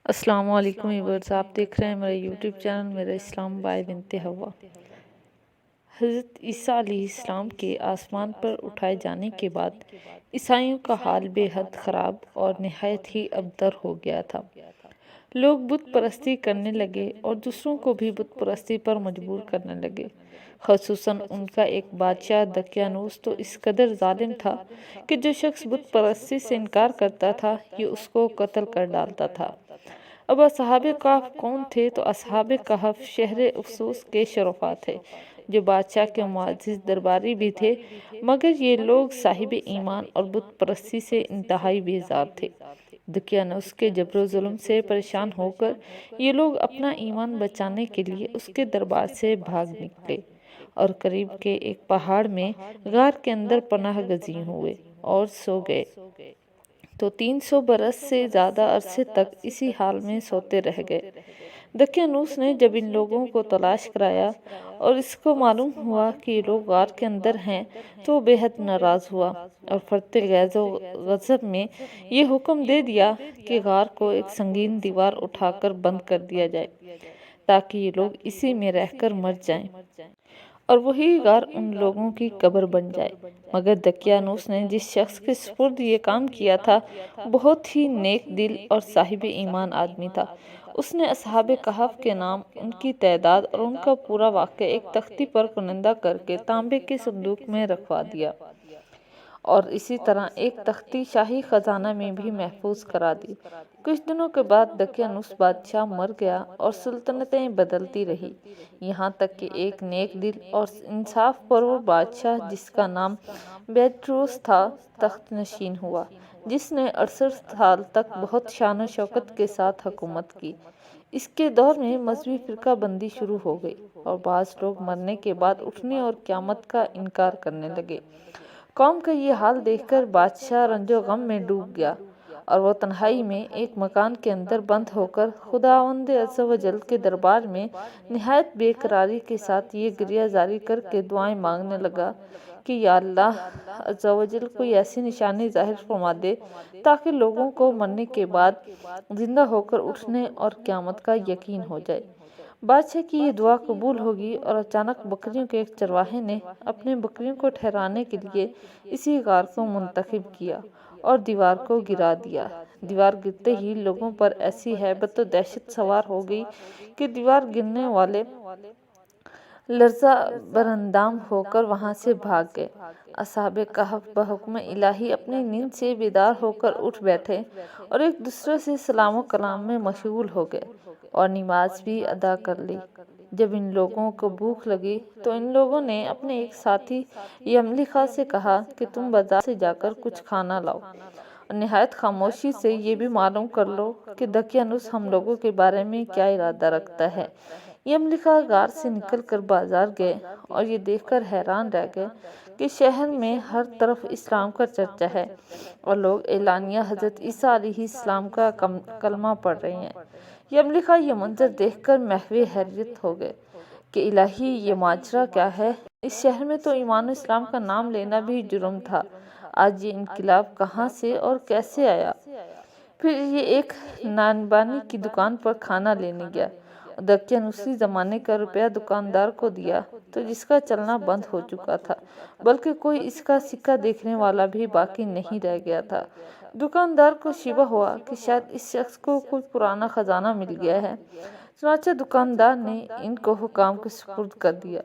السلام علیکم ویورز، آپ دیکھ رہے ہیں میرا یوٹیوب چینل میرا اسلام بائی بنت ہوا۔ حضرت عیسیٰ علیہ السلام کے آسمان پر اٹھائے جانے کے بعد عیسائیوں کا حال بے حد خراب اور نہایت ہی ابتر ہو گیا تھا۔ لوگ بت پرستی کرنے لگے اور دوسروں کو بھی بت پرستی پر مجبور کرنے لگے۔ خصوصاً ان کا ایک بادشاہ دقیانوس تو اس قدر ظالم تھا کہ جو شخص بت پرستی سے انکار کرتا تھا یہ اس کو قتل کر ڈالتا تھا۔ اب اصحاب کہف کون تھے؟ تو اصحاب کہف شہر افسوس کے شرفاء تھے، جو بادشاہ کے معزز درباری بھی تھے، مگر یہ لوگ صاحب ایمان اور بت پرستی سے انتہائی بیزار تھے۔ دقیانوس کے جبر و ظلم سے پریشان ہو کر یہ لوگ اپنا ایمان بچانے کے لیے اس کے دربار سے بھاگ نکلے اور قریب کے ایک پہاڑ میں غار کے اندر پناہ گزین ہوئے اور سو گئے۔ تو 300 برس سے زیادہ عرصے تک اسی حال میں سوتے رہ گئے۔ دقیانوس نے جب ان لوگوں کو تلاش کرایا اور اس کو معلوم ہوا کہ یہ لوگ غار کے اندر ہیں تو وہ بے حد ناراض ہوا اور فرط غیظ و غضب میں یہ حکم دے دیا کہ غار کو ایک سنگین دیوار اٹھا کر بند کر دیا جائے تاکہ یہ لوگ اسی میں رہ کر مر جائیں اور وہی غار ان لوگوں کی قبر بن جائے۔ مگر دقیانوس نے جس شخص کے سپرد یہ کام کیا تھا بہت ہی نیک دل اور صاحب ایمان آدمی تھا۔ اس نے اصحاب کہف کے نام، ان کی تعداد اور ان کا پورا واقعہ ایک تختی پر کنندہ کر کے تانبے کے صندوق میں رکھوا دیا اور اسی طرح ایک تختی شاہی خزانہ میں بھی محفوظ کرا دی۔ کچھ دنوں کے بعد دقیانوس بادشاہ مر گیا اور سلطنتیں بدلتی رہی، یہاں تک کہ ایک نیک دل اور انصاف پرور بادشاہ جس کا نام بیٹروس تھا تخت نشین ہوا، جس نے 68 سال تک بہت شان و شوکت کے ساتھ حکومت کی۔ اس کے دور میں مذہبی فرقہ بندی شروع ہو گئی اور بعض لوگ مرنے کے بعد اٹھنے اور قیامت کا انکار کرنے لگے۔ قوم کا یہ حال دیکھ کر بادشاہ رنج و غم میں ڈوب گیا اور وہ تنہائی میں ایک مکان کے اندر بند ہو کر خداوند عز و جل کے دربار میں نہایت بے قراری کے ساتھ یہ گریہ زاری کر کے دعائیں مانگنے لگا کہ یا اللہ عز و جل کوئی ایسی نشانی ظاہر فرما دے تاکہ لوگوں کو مرنے کے بعد زندہ ہو کر اٹھنے اور قیامت کا یقین ہو جائے۔ بادشاہ کی یہ دعا قبول ہوگی اور اچانک بکریوں کے ایک چرواہے نے اپنے بکریوں کو ٹھہرانے کے لیے اسی غار کو منتخب کیا اور دیوار کو گرا دیا۔ دیوار گرتے ہی لوگوں پر ایسی ہیبت و دہشت سوار ہو گئی کہ دیوار گرنے والے لرزہ براندام ہو کر وہاں سے بھاگ گئے۔ اصحاب کہف بحکم الہی اپنی نیند سے بیدار ہو کر اٹھ بیٹھے اور ایک دوسرے سے سلام و کلام میں مشغول ہو گئے اور نماز بھی ادا کر لی۔ جب ان لوگوں کو بھوک لگی تو ان لوگوں نے اپنے ایک ساتھی یملیخا سے کہا کہ تم بازار سے جا کر کچھ کھانا لاؤ اور نہایت خاموشی سے یہ بھی معلوم کر لو کہ دقیانوس ہم لوگوں کے بارے میں کیا ارادہ رکھتا ہے۔ یملیخا غار سے نکل کر بازار گئے اور یہ دیکھ کر حیران رہ گئے کہ شہر میں ہر طرف اسلام کا چرچا ہے اور لوگ اعلانیہ حضرت عیسیٰ علیہ السلام کا کلمہ پڑھ رہے ہیں۔ یملیخا یہ منظر دیکھ کر محو حیرت ہو گئے کہ الہی یہ ماجرا کیا ہے؟ اس شہر میں تو ایمان و اسلام کا نام لینا بھی جرم تھا، آج یہ انقلاب کہاں سے اور کیسے آیا؟ پھر یہ ایک نانبانی کی دکان پر کھانا لینے گیا، دقیانوسی زمانے کا روپیہ دکاندار کو دیا تو جس کا چلنا بند ہو چکا تھا، بلکہ کوئی اس کا سکہ دیکھنے والا بھی باقی نہیں رہ گیا تھا۔ دکاندار کو شبہ ہوا کہ شاید اس شخص کو کوئی پرانا خزانہ مل گیا ہے، چنانچہ دکاندار نے ان کو حکام کے سپرد کر دیا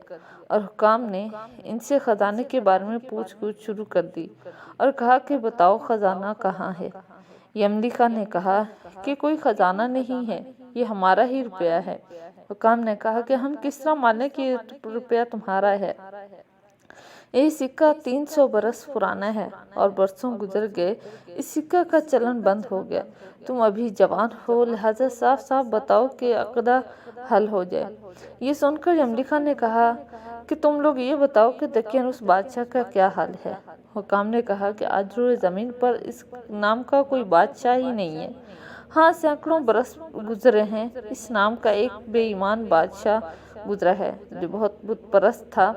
اور حکام نے ان سے خزانے کے بارے میں پوچھ گچھ شروع کر دی اور کہا کہ بتاؤ خزانہ کہاں ہے؟ یملیخا نے کہا کہ کوئی خزانہ نہیں ہے، یہ ہمارا ہی روپیہ ہے۔ حکام نے کہا کہ ہم کس طرح مانیں کہ یہ روپیہ تمہارا ہے؟ یہ سکہ 300 برس پرانا ہے اور برسوں گزر گئے، اس سکہ کا چلن بند ہو گیا، تم ابھی جوان ہو لہٰذا صاف صاف بتاؤ کہ عقدہ حل ہو جائے۔ یہ سن کر یملیخا نے کہا کہ تم لوگ یہ بتاؤ کہ دقیانوس بادشاہ کا کیا حال ہے؟ حکام نے کہا کہ آج روئے زمین پر اس نام کا کوئی بادشاہ ہی نہیں ہے، ہاں سینکڑوں برس گزرے ہیں، اس نام کا ایک بے ایمان بادشاہ گزرا ہے جو بہت بت پرست تھا۔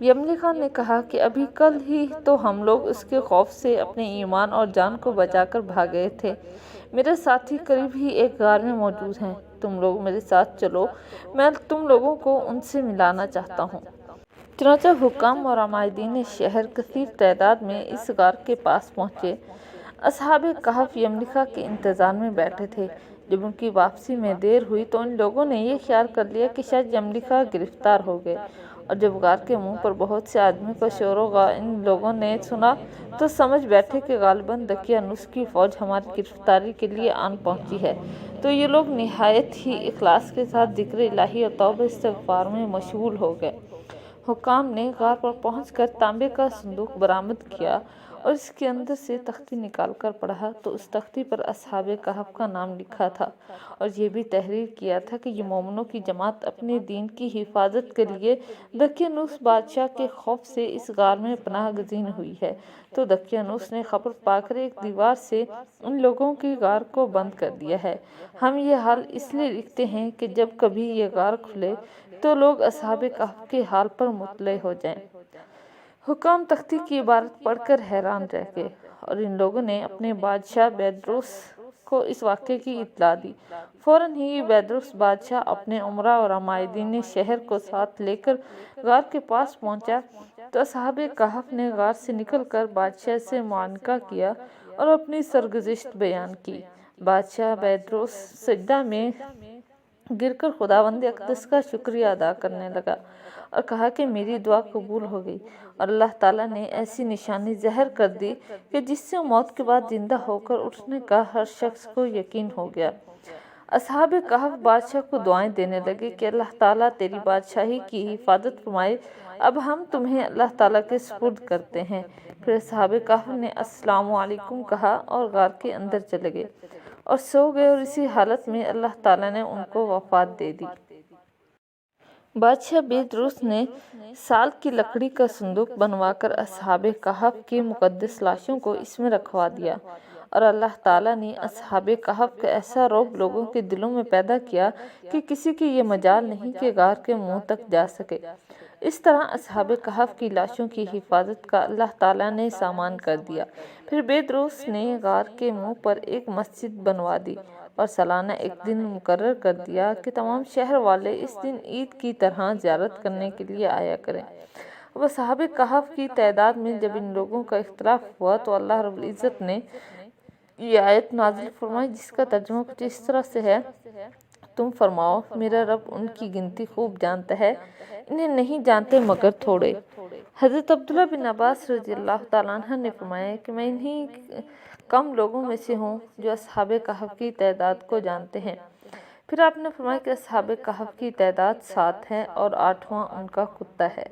یملیخا نے کہا کہ ابھی کل ہی تو ہم لوگ اس کے خوف سے اپنے ایمان اور جان کو بچا کر بھاگ گئے تھے، میرے ساتھی قریب ہی ایک غار میں موجود ہیں، تم لوگ میرے ساتھ چلو، میں تم لوگوں کو ان سے ملانا چاہتا ہوں۔ چنانچہ حکام اور عمائدین شہر کثیر تعداد میں اس غار کے پاس پہنچے۔ اصحاب کہف یملیکا کے انتظار میں بیٹھے تھے۔ جب ان کی واپسی میں دیر ہوئی تو ان لوگوں نے یہ خیال کر لیا کہ شاید یملیکا گرفتار ہو گئے، اور جب غار کے منہ پر بہت سے آدمیوں کا شور و غا ان لوگوں نے سنا تو سمجھ بیٹھے کہ غالباً دقیانوس کی فوج ہماری گرفتاری کے لیے آن پہنچی ہے۔ تو یہ لوگ نہایت ہی اخلاص کے ساتھ ذکر الہی اور توبہ استغفار میں مشغول ہو گئے۔ حکام نے غار پر پہنچ کر تانبے کا صندوق برآمد کیا اور اس کے اندر سے تختی نکال کر پڑھا تو اس تختی پر اصحاب کہف کا نام لکھا تھا، اور یہ بھی تحریر کیا تھا کہ یہ مومنوں کی جماعت اپنے دین کی حفاظت کے لیے دقیانوس بادشاہ کے خوف سے اس غار میں پناہ گزین ہوئی ہے۔ تو دقیانوس نے خبر پا کر ایک دیوار سے ان لوگوں کی غار کو بند کر دیا ہے۔ ہم یہ حال اس لیے لکھتے ہیں کہ جب کبھی یہ غار کھلے تو لوگ اصحاب کہف کے حال پر مطلع ہو جائیں۔ حکام تختی کی عبارت پڑھ کر حیران رہ گئے، اور ان لوگوں نے اپنے بادشاہ بیدروس کو اس واقعے کی اطلاع دی۔ فوراً ہی بیدروس بادشاہ اپنے امراء اور عمائدین شہر کو ساتھ لے کر غار کے پاس پہنچا تو اصحاب کہف نے غار سے نکل کر بادشاہ سے معانقہ کیا اور اپنی سرگزشت بیان کی۔ بادشاہ بیدروس سجدہ میں گر کر خداوند اقدس کا شکریہ ادا کرنے لگا اور کہا کہ میری دعا قبول ہو گئی، اور اللہ تعالیٰ نے ایسی نشانی ظاہر کر دی کہ جس سے موت کے بعد زندہ ہو کر اٹھنے کا ہر شخص کو یقین ہو گیا۔ اصحاب کہف بادشاہ کو دعائیں دینے لگے کہ اللہ تعالیٰ تیری بادشاہی کی حفاظت فرمائے، اب ہم تمہیں اللہ تعالیٰ کے سپرد کرتے ہیں۔ پھر اصحاب کہف نے السلام علیکم کہا اور غار کے اندر چلے گئے اور سو گئے، اور اسی حالت میں اللہ تعالیٰ نے ان کو وفات دے دی۔ بادشاہ بیدروس نے سال کی لکڑی کا صندوق بنوا کر اصحاب کہف کی مقدس لاشوں کو اس میں رکھوا دیا، اور اللہ تعالیٰ نے اصحاب کہف کا ایسا رعب لوگوں کے دلوں میں پیدا کیا کہ کسی کی یہ مجال نہیں کہ غار کے منہ تک جا سکے۔ اس طرح اصحاب کہف کی لاشوں کی حفاظت کا اللہ تعالیٰ نے سامان کر دیا۔ پھر بیدروس نے غار کے منہ پر ایک مسجد بنوا دی اور سالانہ ایک دن مقرر کر دیا کہ تمام شہر والے اس دن عید کی طرح زیارت کرنے کے لیے آیا کریں۔ اب اصحاب کہف کی تعداد میں جب ان لوگوں کا اختلاف ہوا تو اللہ رب العزت نے یہ آیت نازل فرمائی جس کا ترجمہ کچھ اس طرح سے ہے، تم فرماؤ میرا رب ان کی گنتی خوب جانتا ہے، انہیں نہیں جانتے مگر تھوڑے۔ حضرت عبداللہ بن عباس رضی اللہ تعالیٰ عنہ نے فرمایا کہ میں انہی کم لوگوں میں سے ہوں جو اصحاب کہف کی تعداد کو جانتے ہیں۔ پھر آپ نے فرمایا کہ اصحاب کہف کی تعداد 7 ہے اور 8واں ان کا کتا ہے۔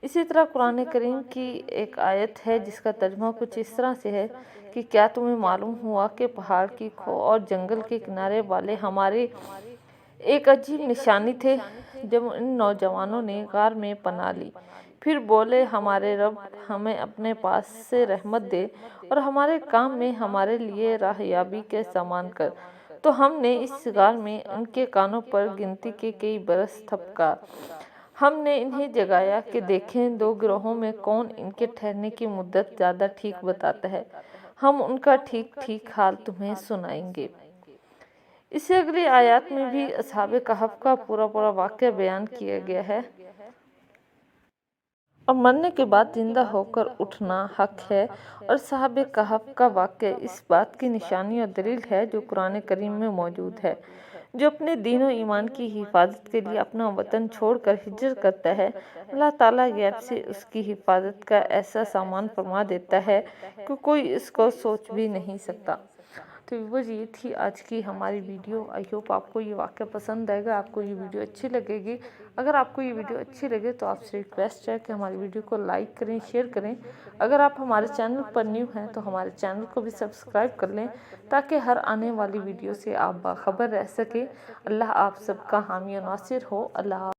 اسی طرح قرآن کریم کی ایک آیت ہے جس کا ترجمہ کچھ اس طرح سے ہے کہ کیا تمہیں معلوم ہوا کہ پہاڑ کی کھو اور جنگل کے کنارے والے ہمارے ایک عجیب نشانی تھے جب ان نوجوانوں نے غار میں پناہ لی، پھر بولے ہمارے رب ہمیں اپنے پاس سے رحمت دے اور ہمارے کام میں ہمارے لیے راہیابی کے سامان کر، تو ہم نے اس غار میں ان کے کانوں پر گنتی کے کئی برس تھپکا۔ ہم نے انہیں جگایا کہ دیکھیں دو گروہوں میں کون ان کے ٹھہرنے کی مدت زیادہ ٹھیک بتاتا ہے، ہم ان کا ٹھیک ٹھیک حال تمہیں سنائیں گے۔ اس سے اگلی آیات میں بھی اصحاب کہف کا پورا واقعہ بیان کیا گیا ہے، اور مرنے کے بعد زندہ ہو کر اٹھنا حق ہے، اور اصحاب کہف کا واقعہ اس بات کی نشانی اور دلیل ہے جو قرآن کریم میں موجود ہے۔ جو اپنے دین و ایمان کی حفاظت کے لیے اپنا وطن چھوڑ کر ہجرت کرتا ہے، اللہ تعالیٰ غیب سے اس کی حفاظت کا ایسا سامان فرما دیتا ہے کہ کوئی اس کو سوچ بھی نہیں سکتا۔ تو ویورز یہ تھی آج کی ہماری ویڈیو۔ آئی ہوپ آپ کو یہ واقعہ پسند آئے گا، آپ کو یہ ویڈیو اچھی لگے گی۔ اگر آپ کو یہ ویڈیو اچھی لگے تو آپ سے ریکویسٹ ہے کہ ہماری ویڈیو کو لائک کریں، شیئر کریں۔ اگر آپ ہمارے چینل پر نیو ہیں تو ہمارے چینل کو بھی سبسکرائب کر لیں تاکہ ہر آنے والی ویڈیو سے آپ باخبر رہ سکیں۔ اللہ آپ سب کا حامی و ناصر ہو۔ اللہ